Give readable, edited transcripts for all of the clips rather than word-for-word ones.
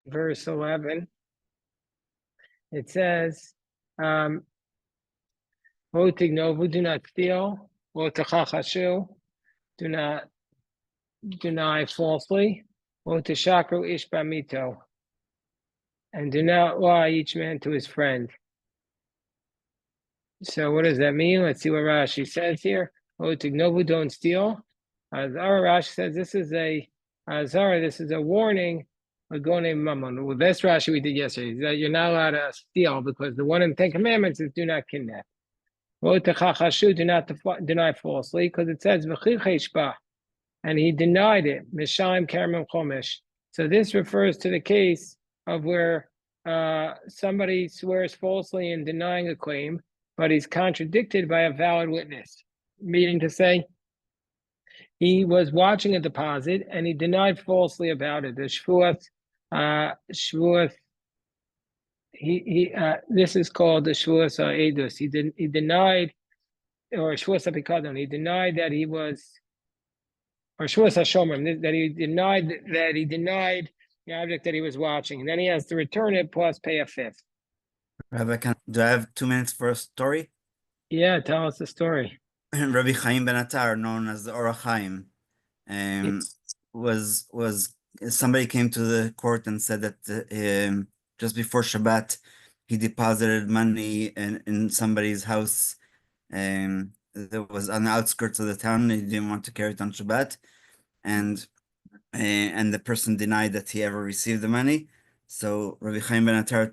verse 11. It says, "O tignovu, do not steal. O techachashu, do not deny falsely. O teshakru ish bamito, and do not lie each man to his friend." So what does that mean? Let's see what Rashi says here. O tignovu, don't steal. Azara, Rashi says this is a Azara. This is a warning. Agone mammon. Well, this Rashi we did yesterday is that you're not allowed to steal because the one in the Ten Commandments is do not kidnap. Do not deny falsely, because it says and he denied it. Mishalim Karam Chomesh. So this refers to the case of where somebody swears falsely in denying a claim, but he's contradicted by a valid witness. Meaning to say, he was watching a deposit and he denied falsely about it. The Shvuath, this is called the Shvuas Edus. He denied, or Shvuas Apikadon. He denied that he was, or Shvuas Hashomrim, that he denied the object that he was watching, and then he has to return it plus pay a fifth. Rabbi, do I have 2 minutes for a story? Yeah, tell us the story. Rabbi Chaim ben Attar, known as the Orach Chaim, was somebody came to the court and said that just before Shabbat he deposited money in somebody's house that was on the outskirts of the town. He didn't want to carry it on Shabbat, and the person denied that he ever received the money. So Rabbi Chaim ben Attar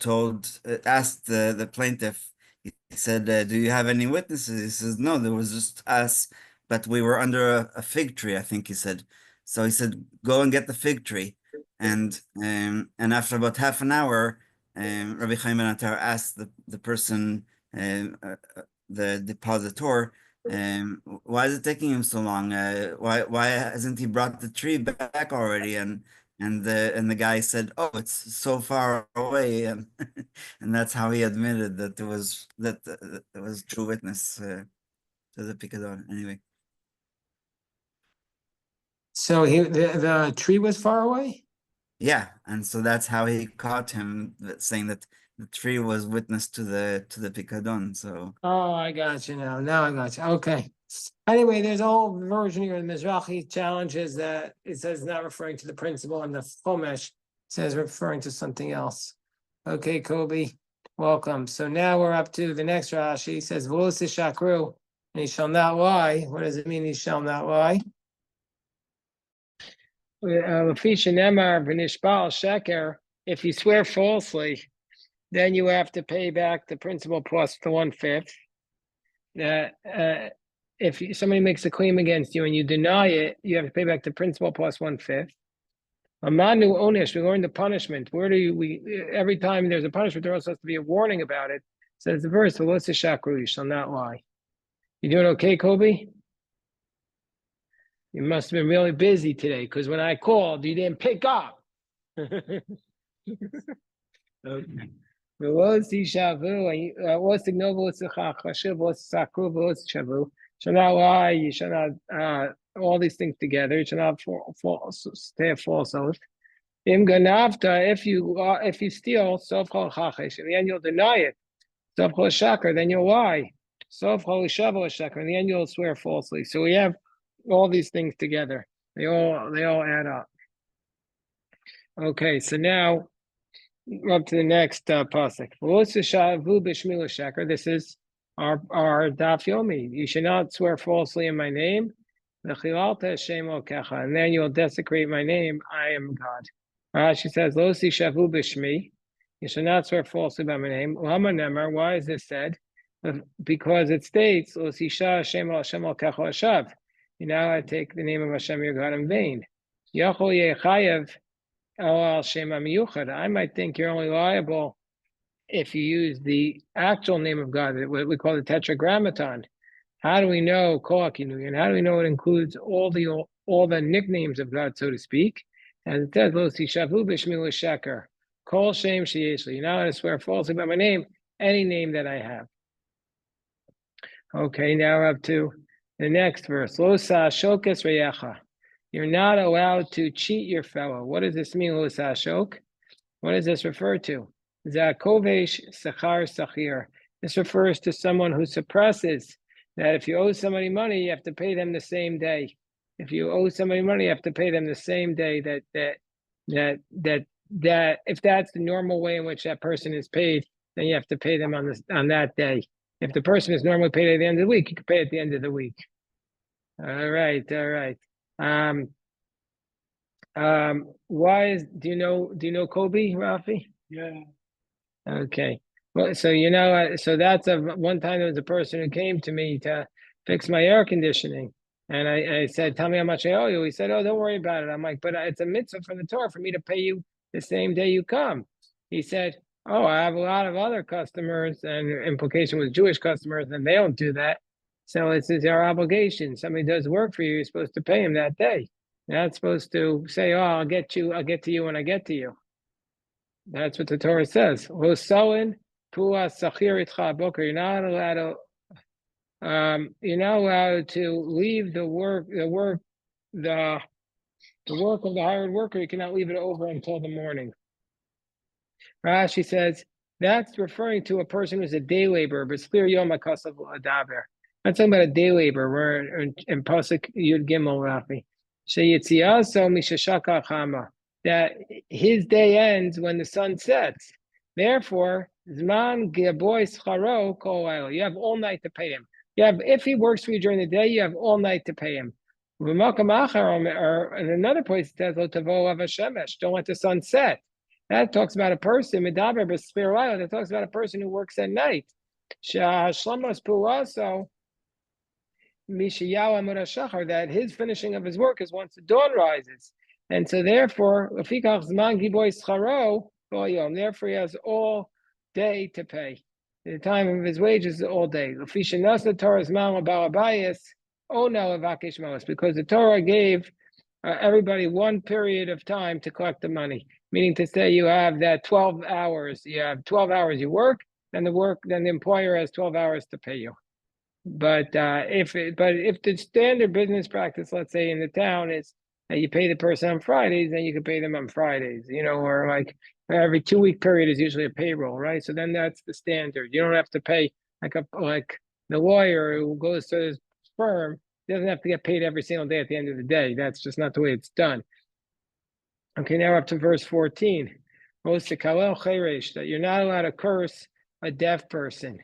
asked the plaintiff. He said, "Do you have any witnesses?" He says, "No, there was just us, but we were under a fig tree," I think he said. So he said, "Go and get the fig tree." And after about half an hour, Rabbi Chaim ben Attar asked the person, the depositor, why is it taking him so long? Why hasn't he brought the tree back already? And the guy said, "Oh, it's so far away," and and that's how he admitted that there was true witness to the Picadon. Anyway, So the tree was far away? yeah, and so that's how he caught him, saying that the tree was witness to the Picadon. So I got you now. Now I got you. Okay. Anyway, there's a whole version here. The Mizrahi challenges that it says not referring to the principle, and the Chomesh says referring to something else. Okay, Kobe, welcome. So now we're up to the next Rashi. He says, "V'los shakru," and he shall not lie. What does it mean? He shall not lie. If you swear falsely, then you have to pay back the principal plus the 1/5. If somebody makes a claim against you and you deny it, you have to pay back the principal plus 1/5. Amanu Onish, we learned the punishment. Where do we every time there's a punishment, there also has to be a warning about it. Says the verse, shakru, you shall not lie. You doing okay, Kobe? You must have been really busy today, because when I called, you didn't pick up. Okay. What's the shavu? What's the noble? What's the chachashiv? What's the sakru? What's the shavu? Shall not lie. You shall not all these things together. You shall not stay a false oath. Im ganavta, if you steal, sof chol chachesh, in the end you'll deny it. Sof chol shakar, then you'll lie. Sof chol shavu shakar, in the end you'll swear falsely. So we have all these things together. They all add up. Okay, so now we're up to the next pasuk. This is our daf yomi. You should not swear falsely in my name. And then you will desecrate my name. I am God. She says, "Lo shavu b'shmi." You should not swear falsely by my name. Why is this said? Because it states, "Lo sisha Hashem al Hashem al kecha hashav." You now take the name of Hashem your God in vain. Yachol yechayev al Shem amiyuchad. I might think you're only liable if you use the actual name of God, what we call the tetragrammaton. How do we know Kol HaKinuyin? How do we know it includes all the nicknames of God, so to speak? As it says, Lo tishavu b'shmi l'sheker, Kol Shem sheyesh li. You're not going to swear falsely by my name, any name that I have. Okay, now we're up to the next verse. Lo sa'ashokes reyecha. You're not allowed to cheat your fellow. What does this mean, lo sa'ashok? What does this refer to? Zakovesh Sachar Sachir. This refers to someone who suppresses that if you owe somebody money, you have to pay them the same day. If you owe somebody money, you have to pay them the same day. That if that's the normal way in which that person is paid, then you have to pay them on that day. If the person is normally paid at the end of the week, you can pay at the end of the week. All right. Why do you know Kobe, Rafi? Yeah. Okay. Well, so so that's one time there was a person who came to me to fix my air conditioning. And I said, tell me how much I owe you. He said, oh, don't worry about it. I'm like, but it's a mitzvah from the Torah for me to pay you the same day you come. He said, oh, I have a lot of other customers, and implication was Jewish customers, and they don't do that. So it's our obligation. Somebody does work for you, you're supposed to pay him that day. You're not supposed to say, oh, I'll get to you when I get to you. That's what the Torah says. You're not allowed to leave the work of the hired worker. You cannot leave it over until the morning. Rashi says that's referring to a person who's a day laborer, but it's clear Yom HaKasav Adaber. I'm talking about a day laborer. We're in Pasuk Yud Gimel Rafi. Sheyitziaso mishashaka chama. That his day ends when the sun sets. Therefore, Zman Geboy Scharo Kol. You have all night to pay him. If he works for you during the day, you have all night to pay him. Or in another place it says, don't let the sun set. That talks about a person, that talks about a person who works at night. That his finishing of his work is once the dawn rises. And so therefore, therefore he has all day to pay. The time of his wages is all day. Because the Torah gave everybody one period of time to collect the money. Meaning to say you have that 12 hours. You have 12 hours you work, then the employer has 12 hours to pay you. But if the standard business practice, let's say in the town, is that you pay the person on Fridays, then you can pay them on Fridays, or like every 2-week period is usually a payroll, right? So then that's the standard. You don't have to pay like the lawyer who goes to his firm doesn't have to get paid every single day at the end of the day. That's just not the way it's done. Okay, now we're up to verse 14. That you're not allowed to curse a deaf person.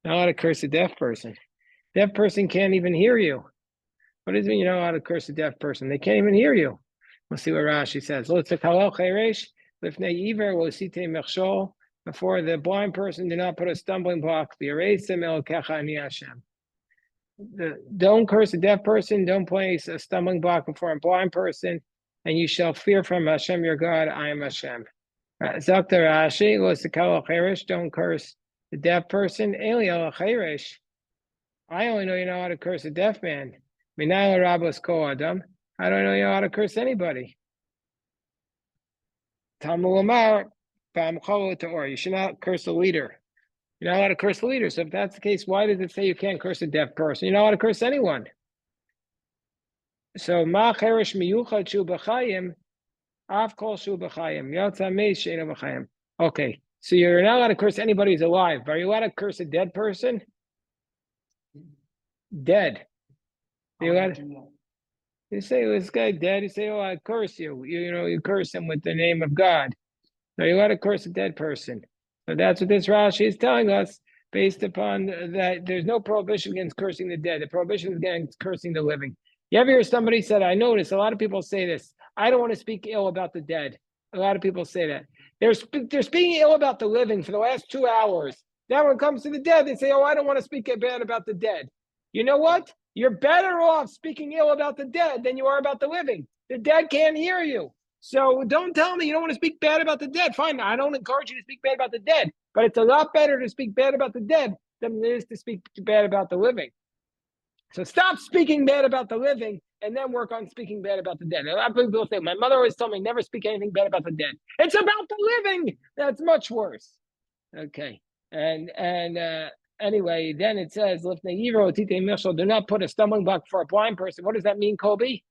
Not allowed to curse a deaf person. Deaf person can't even hear you. What does it mean you're not allowed to curse a deaf person? They can't even hear you. We'll see what Rashi says. Before the blind person, do not put a stumbling block. Don't curse a deaf person. Don't place a stumbling block before a blind person. And you shall fear from Hashem your God. I am Hashem. Zakta Rashi, don't curse the deaf person. I only know you know how to curse a deaf man. How do I know you know how to curse anybody? You should not curse a leader. You're not allowed to curse a leader. So if that's the case, why does it say you can't curse a deaf person? You're not allowed to curse anyone. So okay, so you're not allowed to curse anybody who's alive. Are you allowed to curse a dead person? Dead. You say, this guy dead. You say, oh, I curse you. You curse him with the name of God. No, you allowed to curse a dead person. So that's what this Rashi is telling us, based upon that there's no prohibition against cursing the dead. The prohibition is against cursing the living. You ever hear somebody said, I notice a lot of people say this, I don't want to speak ill about the dead. A lot of people say that. They're speaking ill about the living for the last 2 hours. Now when it comes to the dead, they say, oh, I don't want to speak bad about the dead. You know what? You're better off speaking ill about the dead than you are about the living. The dead can't hear you. So don't tell me you don't want to speak bad about the dead. Fine, I don't encourage you to speak bad about the dead, but it's a lot better to speak bad about the dead than it is to speak bad about the living. So stop speaking bad about the living and then work on speaking bad about the dead. A lot of people say, my mother always told me never speak anything bad about the dead. It's about the living. That's much worse. Okay. And anyway, then it says, do not put a stumbling block for a blind person. What does that mean, Colby?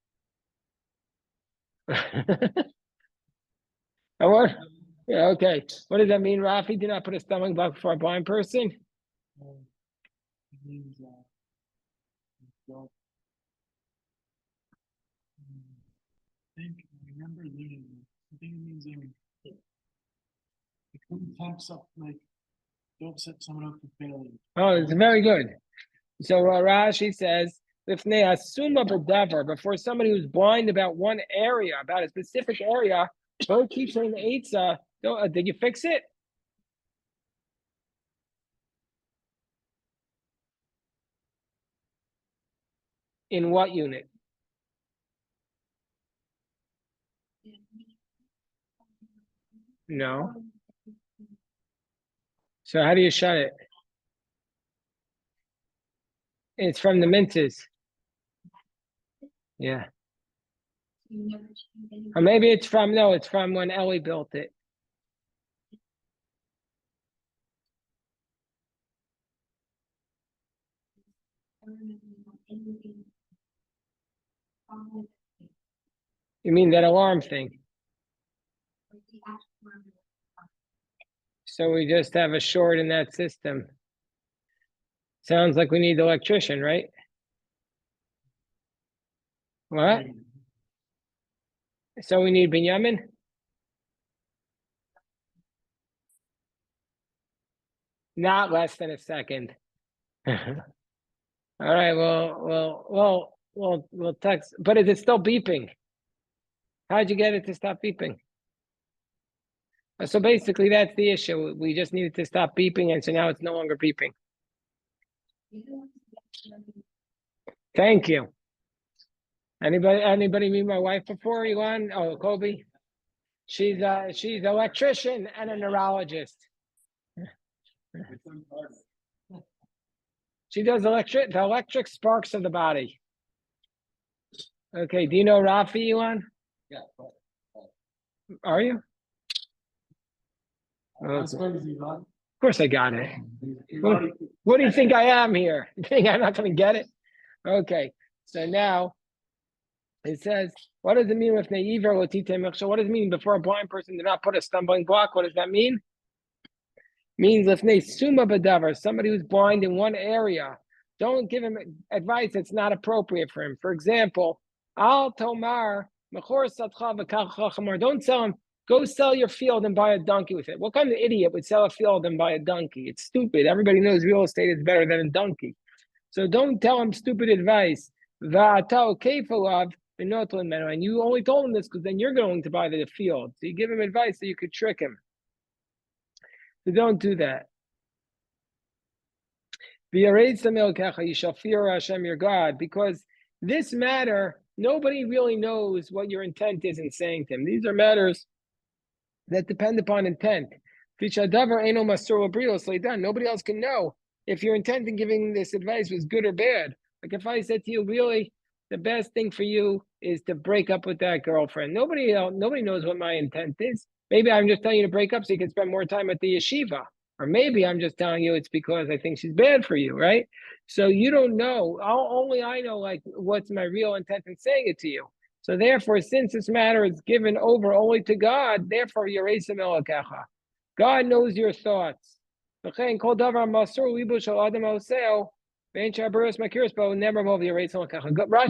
What? Yeah, okay. What does that mean, Rafi? Do not put a stumbling block before a blind person? It means don't I remember learning this. I think it means it talks up like don't set someone up for failure. Oh, it's very good. So Rashi says, "Lifnei asuma b'davar," before somebody who's blind about one area, about a specific area, don't keep saying the eitzah. Did you fix it? In what unit? No. So how do you shut it? It's from the minces. Yeah. Or maybe it's from, no, it's from when Ellie built it. You mean that alarm thing? So we just have a short in that system. Sounds like we need the electrician, right? What? So we need Binyamin? Not less than a second. All right, we'll text, but is it still beeping? How'd you get it to stop beeping? So basically that's the issue. We just needed to stop beeping, and so now it's no longer beeping. Thank you. Anybody meet my wife before, Elon? Oh, Kobe. She's an electrician and a neurologist. She does the electric sparks of the body. Okay, do you know Rafi, Elon? Yeah. Are you? That's Okay. crazy, right? Of course I got it. What do you think I am here? You think I'm not going to get it? Okay, so now it says, what does it mean with neiver lotite michshel? What does it mean before a blind person did not put a stumbling block? What does that mean? Means lifnei suma b'davar, somebody who's blind in one area. Don't give him advice that's not appropriate for him. For example, al tomar mechor satcha v'kach chachamar. Don't tell him, go sell your field and buy a donkey with it. What kind of idiot would sell a field and buy a donkey? It's stupid. Everybody knows real estate is better than a donkey. So don't tell him stupid advice. And you only told him this because then you're going to buy the field. So you give him advice so you could trick him. So don't do that. You shall fear Hashem your God, because this matter, nobody really knows what your intent is in saying to him. These are matters that depend upon intent. Nobody else can know if your intent in giving this advice was good or bad. Like if I said to you, really, the best thing for you is to break up with that girlfriend. Nobody knows what my intent is. Maybe I'm just telling you to break up so you can spend more time at the yeshiva. Or maybe I'm just telling you it's because I think she's bad for you, right? So you don't know. Only I know like what's my real intent in saying it to you. So therefore, since this matter is given over only to God, therefore Yeresim Elokecha. God knows your thoughts. Rashi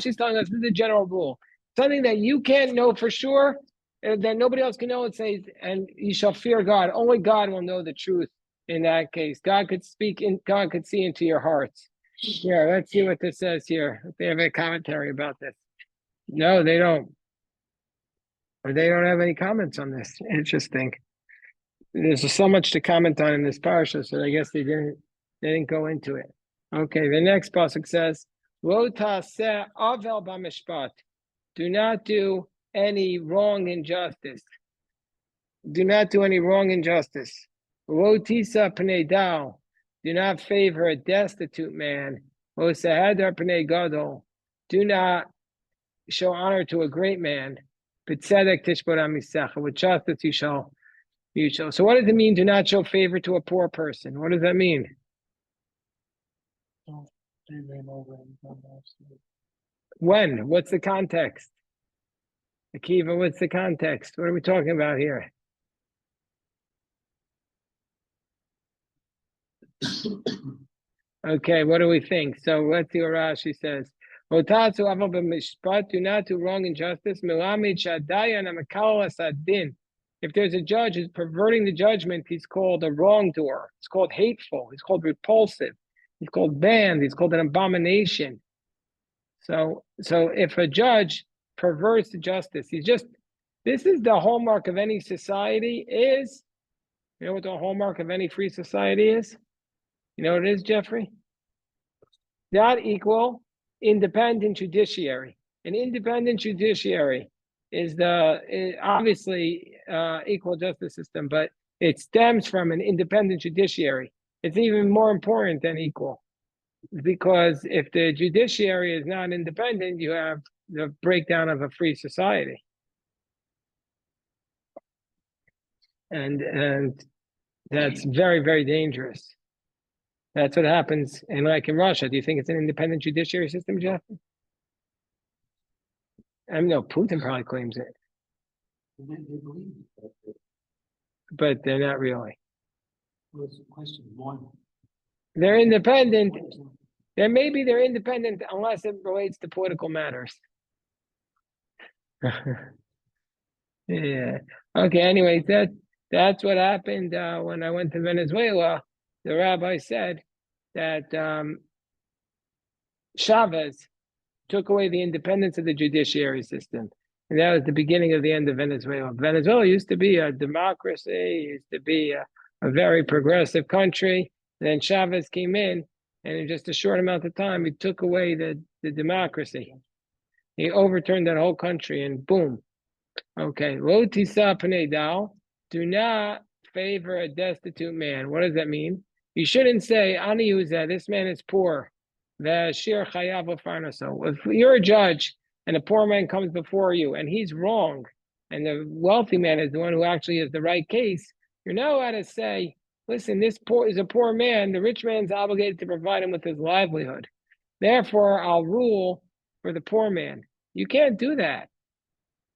is telling us this is a general rule. Something that you can't know for sure, that nobody else can know, it says, and you shall fear God. Only God will know the truth in that case. God could speak, God could see into your hearts. Yeah, let's see what this says here. If they have a commentary about this. No, they don't. They don't have any comments on this. Interesting. There's so much to comment on in this parsha, so I guess they didn't go into it. Okay, the next pasuk says, "Lo taseh avel b'mishpat." Do not do any wrong injustice. Do not do any wrong injustice. Lo tisa pnei dal. Do not favor a destitute man. Lo sehadar pnei gadol. Do not show honor to a great man. B'tzedek tishbor amisecha. With justice you shall. So what does it mean to not show favor to a poor person? What does that mean? Don't favor him over anyone else. When? What's the context? Akiva, what's the context? What are we talking about here? Okay, what do we think? So let's see what Rashi says. Otatsu aval b'mishpat, do not do wrong injustice. Milamid shadayan amakal asadin. If there's a judge who's perverting the judgment, he's called a wrongdoer. He's called hateful. He's called repulsive. He's called banned. He's called an abomination. So if a judge perverts the justice, this is the hallmark of any society is, you know what the hallmark of any free society is? You know what it is, Jeffrey? Not equal, independent judiciary. An independent judiciary is obviously equal justice system, but it stems from an independent judiciary. It's even more important than equal, because if the judiciary is not independent, you have the breakdown of a free society. And that's very, very dangerous. That's what happens in Russia. Do you think it's an independent judiciary system, Jeff? I mean, no, Putin probably claims it, They believe it. but they're not really. Well, it's a question of one. They're independent. Then maybe they're independent unless it relates to political matters. Yeah. Okay. Anyway, that's what happened when I went to Venezuela. The rabbi said that Chavez took away the independence of the judiciary system. And that was the beginning of the end of Venezuela. Venezuela used to be a democracy, used to be a very progressive country. And then Chavez came in, and in just a short amount of time, he took away the democracy. He overturned that whole country, and boom. Okay, lo tisa pnei dal, do not favor a destitute man. What does that mean? You shouldn't say, ani uzeh, this man is poor. V'ashir chayav l'farnaso. If you're a judge and a poor man comes before you and he's wrong, and the wealthy man is the one who actually is the right case, you're not allowed to say, listen, this poor is a poor man. The rich man's obligated to provide him with his livelihood. Therefore, I'll rule for the poor man. You can't do that.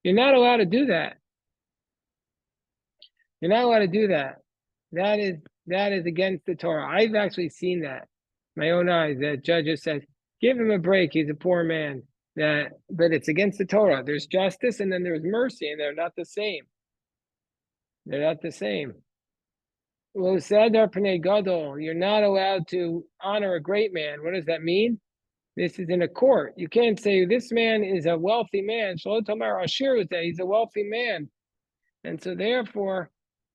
You're not allowed to do that. You're not allowed to do that. That is against the Torah. I've actually seen that, my own eyes. That judges said, give him a break. He's a poor man. But it's against the Torah. There's justice and then there's mercy, and they're not the same. They're not the same. Lo sadar pnei gadol. You're not allowed to honor a great man. What does that mean? This is in a court. You can't say this man is a wealthy man. Shalot Tamar Ashir was that he's a wealthy man. And so therefore,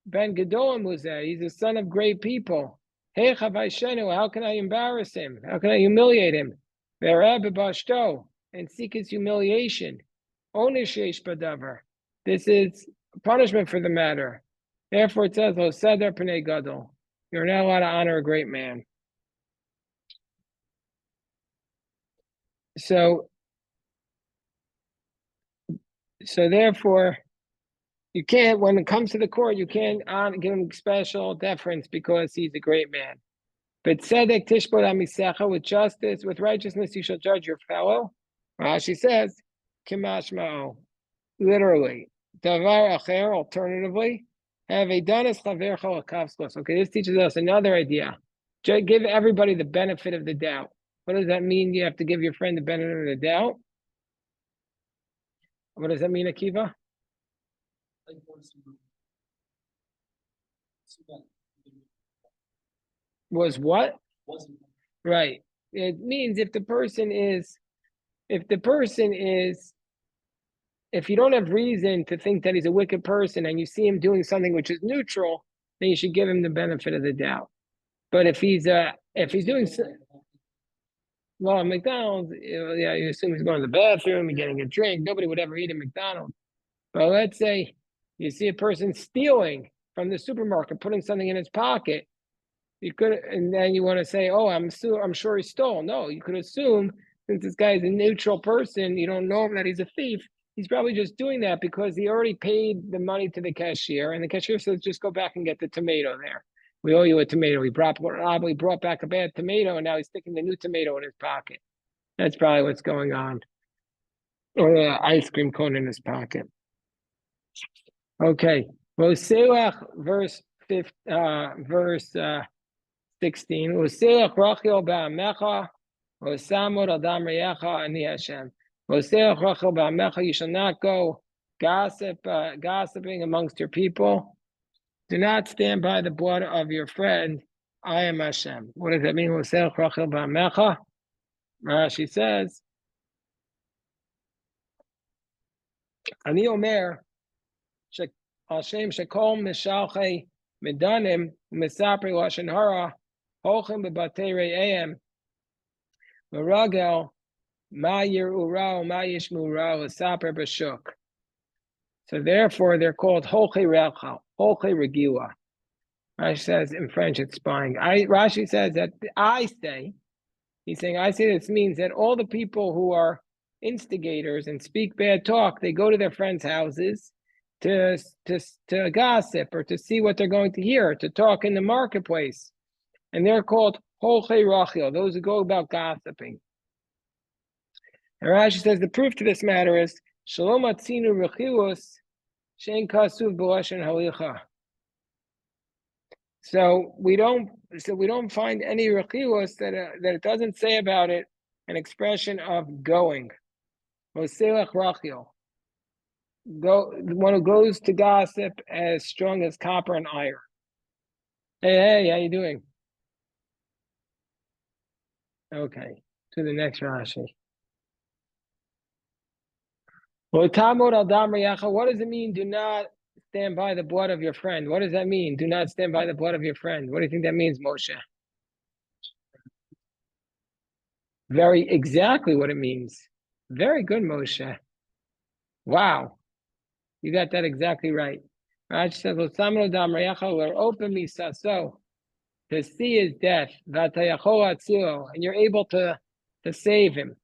Ben Gedolim was that he's a son of great people. Hey Chavaishenu, how can I embarrass him? How can I humiliate him? And seek his humiliation. Onishesh badavar. This is punishment for the matter. Therefore it says, Lo sadar pnei gadol. You're not allowed to honor a great man. So therefore, you can't, when it comes to the court, you can't give him special deference because he's a great man. But tzedek tishbot amisecha, with justice, with righteousness, you shall judge your fellow. Rashi says, kimashmao, literally. Davar acher, alternatively, have a danas chavercha lakavskos. Okay, this teaches us another idea. Give everybody the benefit of the doubt. What does that mean? You have to give your friend the benefit of the doubt. What does that mean, Akiva? Was what? Right. It means if you don't have reason to think that he's a wicked person and you see him doing something which is neutral, then you should give him the benefit of the doubt. But if he's doing, well, at McDonald's, yeah, you assume he's going to the bathroom and getting a drink. Nobody would ever eat at McDonald's. But let's say you see a person stealing from the supermarket, putting something in his pocket. You could, and then you want to say, "Oh, I'm sure he stole." No, you could assume since this guy is a neutral person, you don't know him that he's a thief. He's probably just doing that because he already paid the money to the cashier, and the cashier says, "Just go back and get the tomato there. We owe you a tomato." He probably brought back a bad tomato, and now he's sticking the new tomato in his pocket. That's probably what's going on, or the ice cream cone in his pocket. Okay, Voselach verse 6. 16. Useach Rachel ba'amecha, usamod adam reyecha ani Hashem. Useach Rachel ba'amecha, you shall not go gossiping amongst your people. Do not stand by the blood of your friend. I am Hashem. What does that mean? Useach Rachel ba'amecha. Rashi says, Ani Omer, Hashem shekol mishalchei medanim misapri lashon hara holchem bebatei re'eim meragel ma yir'ura ma yishmura l'saper b'shuk. So therefore, they're called holchei re'achal, holchei regila. Rashi says in French, it's spying. Rashi says that he's saying this means that all the people who are instigators and speak bad talk, they go to their friends' houses to gossip or to see what they're going to hear, to talk in the marketplace. And they're called holchei rachil, those who go about gossiping. And Rashi says the proof to this matter is shalom atzinu rechilus shein kasuv b'lashon halicha. So we don't find any rechilus that it doesn't say about it an expression of going. Moselech rachil. One who goes to gossip as strong as copper and iron. Hey, how you doing? Okay, to the next Rashi. What does it mean? Do not stand by the blood of your friend. What does that mean? Do not stand by the blood of your friend. What do you think that means, Moshe? Very exactly what it means. Very good, Moshe. Wow. You got that exactly right. Rashi says, open misaso, to see his death, and you're able to save him.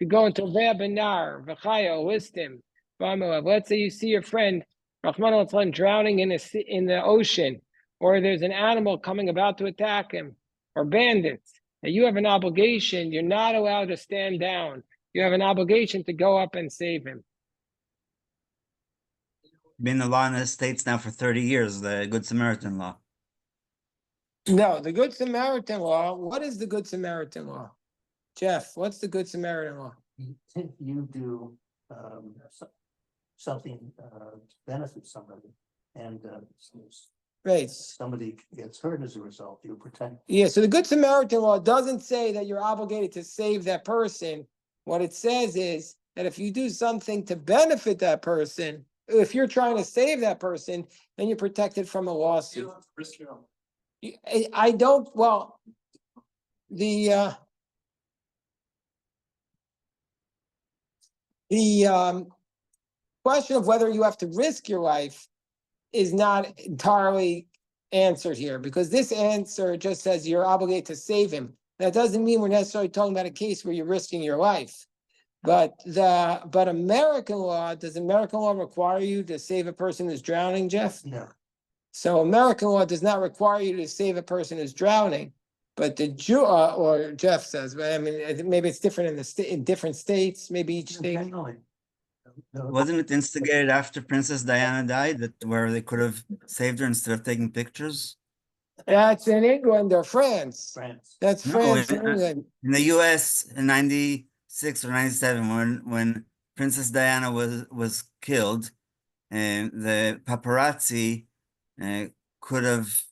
To go into Benar, V'chayo, list him. Let's say you see your friend, Rahman al drowning in the ocean, or there's an animal about to attack him, or bandits. And you have an obligation, you're not allowed to stand down. You have an obligation to go up and save him. Been the law in the States now for 30 years, the Good Samaritan law. No, the Good Samaritan law, what is the Good Samaritan law? Jeff, what's the Good Samaritan law? You do something to benefit somebody, and Right. somebody gets hurt as a result, you protect. Yeah, so the Good Samaritan law doesn't say that you're obligated to save that person. What it says is that if you do something to benefit that person, if you're trying to save that person, then you're protected from a lawsuit. You don't have to risk your own. I don't, well, the question of whether you have to risk your life is not entirely answered here, because this answer just says you're obligated to save him. That doesn't mean we're necessarily talking about a case where you're risking your life. But American law, does American law require you to save a person who's drowning, Jeff? No. So American law does not require you to save a person who's drowning. But the Jew, or Jeff says, but I mean, maybe it's different in different states, maybe each state. Wasn't it instigated after Princess Diana died, where they could have saved her instead of taking pictures? That's in England or France. That's No, France or England. In the US in 96 or 97, when Princess Diana was killed, and the paparazzi could have,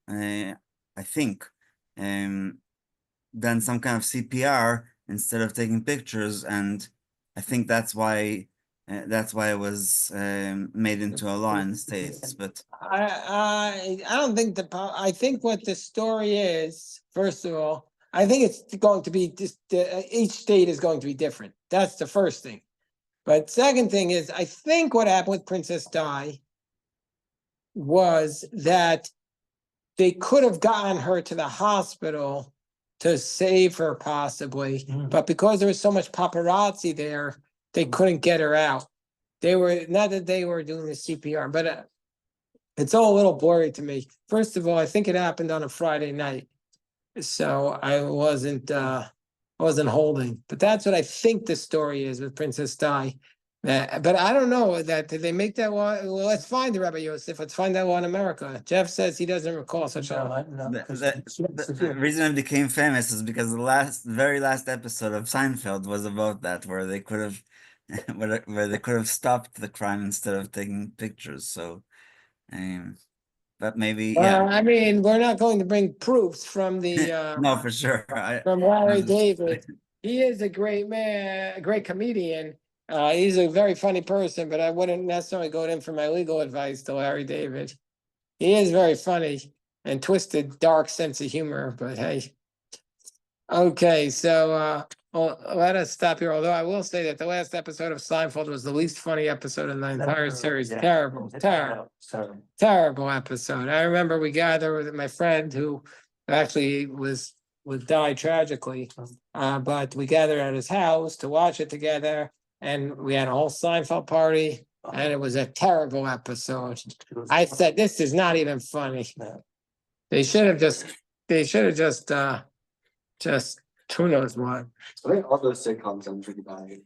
I think, done some kind of CPR instead of taking pictures, and I think that's why it was made into a law in the States. But I don't think I think what the story is, first of all, I think it's going to be just each state is going to be different. That's the first thing. But second thing is, I think what happened with Princess Di was that they could have gotten her to the hospital to save her possibly, but because there was so much paparazzi there, they couldn't get her out. They were, not that they were doing the CPR, but it's all a little blurry to me. First of all, I think it happened on a Friday night, so I wasn't holding. But that's what I think the story is with Princess Di. But I don't know that, did they make that law? Well, let's find the Rabbi Yosef. Let's find that law in America. Jeff says he doesn't recall such a law. The reason it became famous is because the very last episode of Seinfeld was about that, where they could have, where they could have stopped the crime instead of taking pictures. So, but maybe, yeah. I mean, we're not going to bring proofs from the No, for sure. from Larry David. He is a great man, a great comedian. He's a very funny person, but I wouldn't necessarily go to him for my legal advice to Larry David. He is very funny and twisted, dark sense of humor, but hey. Okay, so well, let us stop here. Although I will say that the last episode of Seinfeld was the least funny episode in the entire series. Terrible, terrible episode. I remember we gathered with my friend who actually would die tragically. But we gathered at his house to watch it together, and we had a whole Seinfeld party, and it was a terrible episode. I said, this is not even funny. They should have just who knows what. I think all those sitcoms I'm pretty bad.